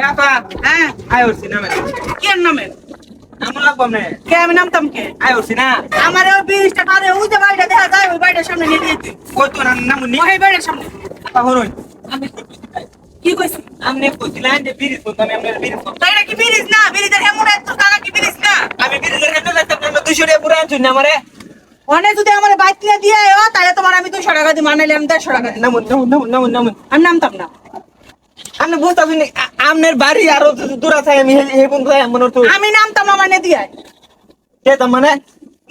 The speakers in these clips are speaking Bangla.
আপা হ্যাঁ আয় উঠছি নামে কি নামে আমার লাগবো না কে আমি নামতাম কে আয় উঠছি না আমার ওই 20 টাকা আরে ওই যে বাড়িটা দেখা যায় ওই বাড়িটার সামনে নিয়ে দিয়েছি কই তো নামুনি ওই বাড়িটার সামনে আপা হরুন আমি কি কইছি আমনে কইছিলেন যে বিরিজ বলতাম আমি আপনার বিরিজ তাই না কি ব্রিজ না ব্রিজের হেমুন এত টাকা কি ব্রিজ না আমি বিরিজের হেঁটে যাইতাম না 200 টাকা পুরো আনছুন না আমারে অনে যদি আমার বাইক কিনে দিয়ে আয়ো তাহলে তোমার আমি 200 টাকা দিই মানাইলে আমি 150 টাকা দিই নামুন আমি নামতাম না আপনি বুঝতেছেন আপনার বাড়ি আরো দূর আছে আমি এই বন্ধু মনে তো আমি নামতাম আমার নিয়ে দিয়ে যেতাম মানে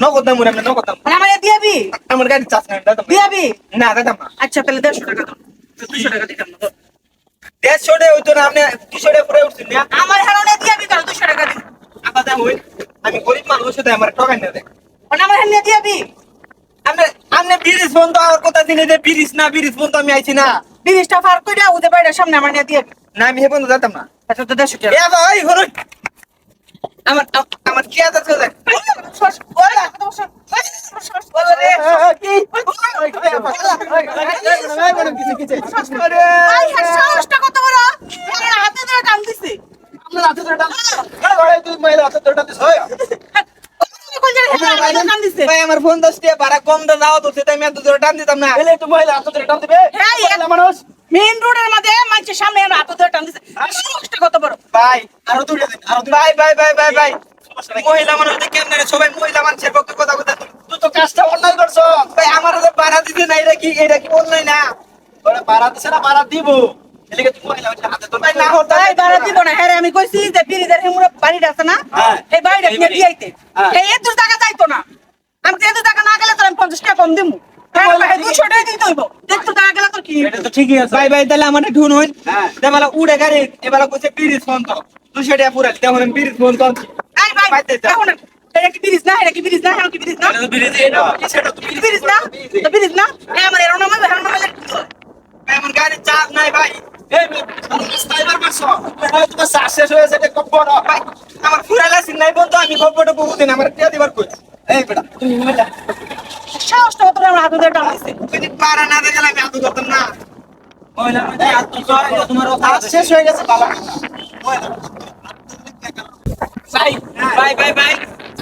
নগদ দাম আপনি নগদ দাম আমার নিয়ে দিয়াবি আমার গাড়ি চাষ না দাম দিয়াবি না দাম না আচ্ছা তাহলে 150 টাকা দাও 200 টাকা দিতাম না তো। 150 টাকা হইতো না আপনি 200 টাকা পুরো উঠছেন না আমার হারনে দিয়াবি তাহলে 200 টাকা দিই আপা দাম হই আমি গরিব মানুষ সাথে আমার ঠকাই না দেয় মানে আমার নিয়ে দিয়াবি আপনি আপনি ব্রিজ বন্ধ আর কথা দিনে যে ব্রিজ বন্ধ আমি আইছি না ব্রিজটা পার করে ওদের বাড়ির সামনে আমার নিয়ে দিয়াবি না আমি হে বন্ধ যেতাম না আচ্ছা তো 150 টাকা এ ভাই হরুন আমার আমার কি আছে চলে আমার ফোন দশ টাকা ভাড়া কম দাও তো সেটা আমি এত জোরে টান দিতাম না মানুষ মেইন রোডের মধ্যে মানুষের সামনে হাত ধরে টান দিছে সমস্যা কত বড় ভাই আরো দূরে ভাই মহিলা মানুষ কেমন সবাই মহিলা মানুষের পক্ষে কথা কথা তুই তো কাজটা অন্যায় করছো ভাই আমার তো ভাড়া দিতে না এটা কি অন্যায় না ওরা ভাড়া দিছে না ভাড়া দিব এদিকে তুই মহিলা মানুষের হাতে তো ভাই না হতো তাই বাড়া দিব না হ্যাঁ আমি কইছি যে ব্রিজের হেমুরা বাড়িটা আছে না হ্যাঁ। এই বাড়িটা কিনে দিয়ে আইতে এই এত টাকা চাইতো না আমি তো এত টাকা না গেলে তো আমি 50 টাকা কম দিমু হ্যাঁ 200 টাকা দিতে হইব এত টাকা গেলে তো কি এটা তো ঠিকই আছে ভাই তাহলে আমারে ঢুন হইন দেবালা উড়ে গাড়ি এবালা কইছে ব্রিজ ফোন তো 200 টাকা পুরা তেমন ব্রিজ ফোন তো এই ভাই এখন এটা কি ব্রিজ না এটা কি ব্রিজ না এটা কি ব্রিজ না ব্রিজ এটা কি সেটা তো ব্রিজ না তো ব্রিজ না এই আমার এরো নামে হেরো নামে এমন গাড়ি চার্জ নাই ভাই এই স্টাইলার মারছো তোমার শ্বাস শেষ হয়েছে এটা কপড় ভাই আমার ফুরালা সিন নাই বন্ধু আমি কপড়টা বহুদিন আমার টিয়া দিবার কই এই বেটা তুমি মহিলা সাহসটা কত আমার হাতে ধরে টান দিছে তুমি পারা না দেখলে আমি আদু করতাম না মহিলা মানে আদু করে তোমার শ্বাস শেষ হয়ে গেছে বাবা ভাই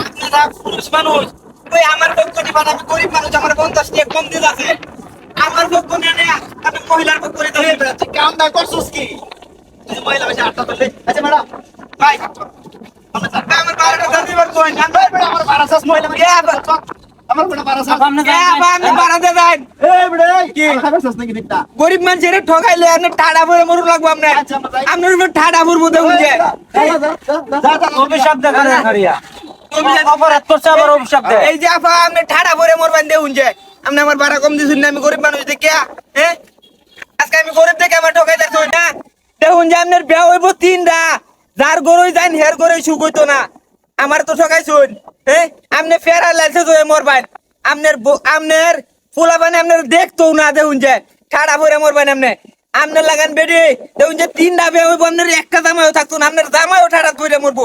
আপনারা পুরুষ মানুষ ওই আমার পক্ষ নিবেন আমি গরিব মানুষ আমার 50 টাকা কম দিল আছে আমার পক্ষ নিয়ে না আমি মহিলার পক্ষ নিয়ে তুই কাম না করছিস কি তুই মহিলা বেশি আটটা ধরলে আচ্ছা ম্যাডাম ভাই আমার বারোটা দিবার কই না ভাই বেটা আমার 12 মহিলা আমার বেটা 12 আমি 12 দেন এই বেটা কি খাবেছস নাকি দিকটা গরিব মানুষের ঠকাইলে আপনি ঠাডা ভরে মরু লাগবো আপনার আপনার উপর ঠাডা ভরবো দেখুন যে অভিশাপ দেখারে খারিয়া অপরাধ করছে আবার অভিশাপ দেয় এই যে আপা আপনি ঠাডা ভরে মরবেন দেখুন যে আপনি আমার ভাড়া কম দিছেন না আমি গরিব মানুষ দেখে হ্যাঁ আজকে আমি গরিব দেখে আমার ঠকাই দেখছো না দেখুন যে আপনার বিয়া হইব 3টা যার গরুই যান হের গরুই সুখ হইতো না আমার তো ঠকাইছুন হ্যাঁ আপনি ফেরা লাইছে তো মরবেন আপনার ফুলা বানে আপনার দেখতো না দেখুন যে ঠাডা ভরে মরবেন আপনার লাগান বেডি দেখুন যে 3টা বিয়া হইব আপনার একটা জামাইও থাকতো না আপনার জামাইও ঠাডা ধরে মরবো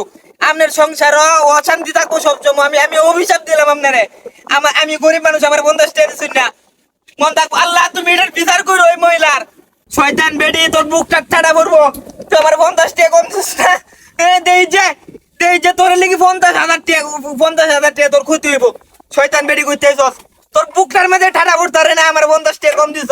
আপনার সংসার অশান্তি থাকবো সবসময় আমি অভিশাপ দিলাম আপনারে আমি গরিব মানুষ আমার 50 টাকা দিচ্ছি না মন থাকবো আল্লাহ তুমি এটার বিচার করো ওই মহিলার শয়তান বেডি তোর বুকটা ঠাডা ভরবো তুই আমার 50 টাকা কম দিস না দেই যে তোর লিখি 50,000 টাকা তোর ক্ষতি হইব শয়তান বেডি কইতে তোর বুকটার মধ্যে ঠাডা ভরতে না আমার 50 টাকা কম দিস